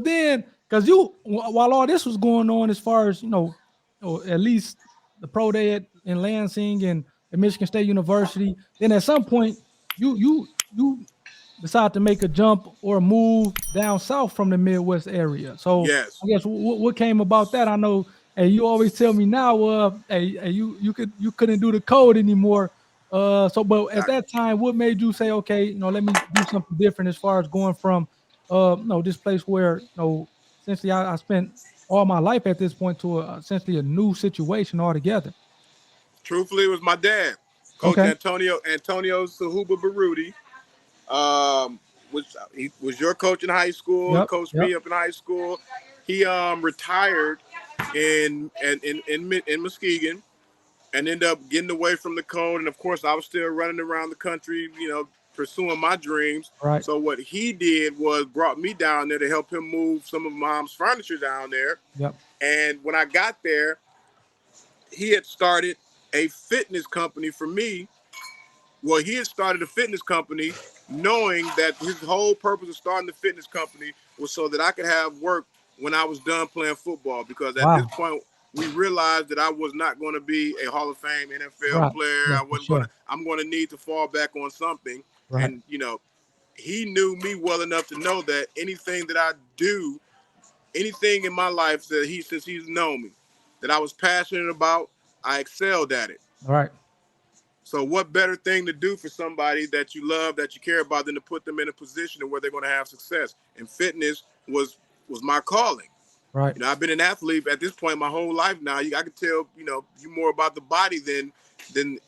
then, because while all this was going on, as far as or at least the pro day in Lansing and at Michigan State University, then at some point you decide to make a jump or a move down south from the Midwest area. So Yes. I guess what came about that? I know, hey, you always tell me now, hey, you couldn't do the code anymore. But at Exactly. that time, what made you say, okay, let me do something different as far as going from, this place where, essentially I spent all my life at this point to essentially a new situation altogether. Truthfully, it was my dad, Coach Okay. Antonio Sahuba Baruti. Which he was your coach in high school. He Yep. coached Yep. me up in high school. He retired in Muskegon and ended up getting away from the code. And of course, I was still running around the country, pursuing my dreams. Right. So what he did was brought me down there to help him move some of mom's furniture down there. Yep. And when I got there, he had started a fitness company for me. Well, he had started a fitness company knowing that his whole purpose of starting the fitness company was so that I could have work when I was done playing football. Because at this Wow. point, we realized that I was not going to be a Hall of Fame NFL Right. player. Yeah, I for wasn't going sure. to, I'm going to need to fall back on something. Right. And, he knew me well enough to know that anything that I do, anything in my life that since he's known me, that I was passionate about, I excelled at it. All right. So what better thing to do for somebody that you love, that you care about, than to put them in a position where they're going to have success? And fitness was my calling. Right. I've been an athlete at this point my whole life now. I can tell, you more about the body than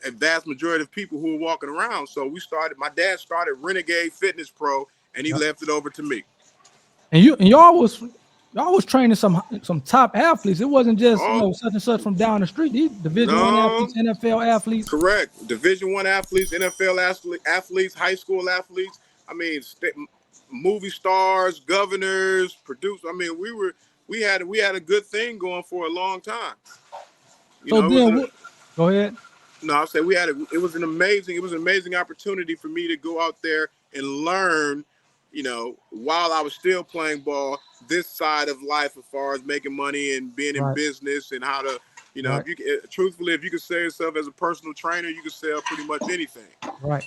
a vast majority of people who are walking around. So my dad started Renegade Fitness Pro, and he Yep. left it over to me. And y'all was training some top athletes. It wasn't just Oh, such and such from down the street. These Division I no, athletes, NFL athletes. correct. Division I athletes, NFL athletes, high school athletes. I mean, movie stars, governors, producers. I mean, we had a good thing going for a long time. So It was then, go ahead. no, I say it was an amazing opportunity for me to go out there and learn, while I was still playing ball, this side of life as far as making money and being in Right. business and how to, Right. truthfully, if you could sell yourself as a personal trainer, you could sell pretty much anything. Right.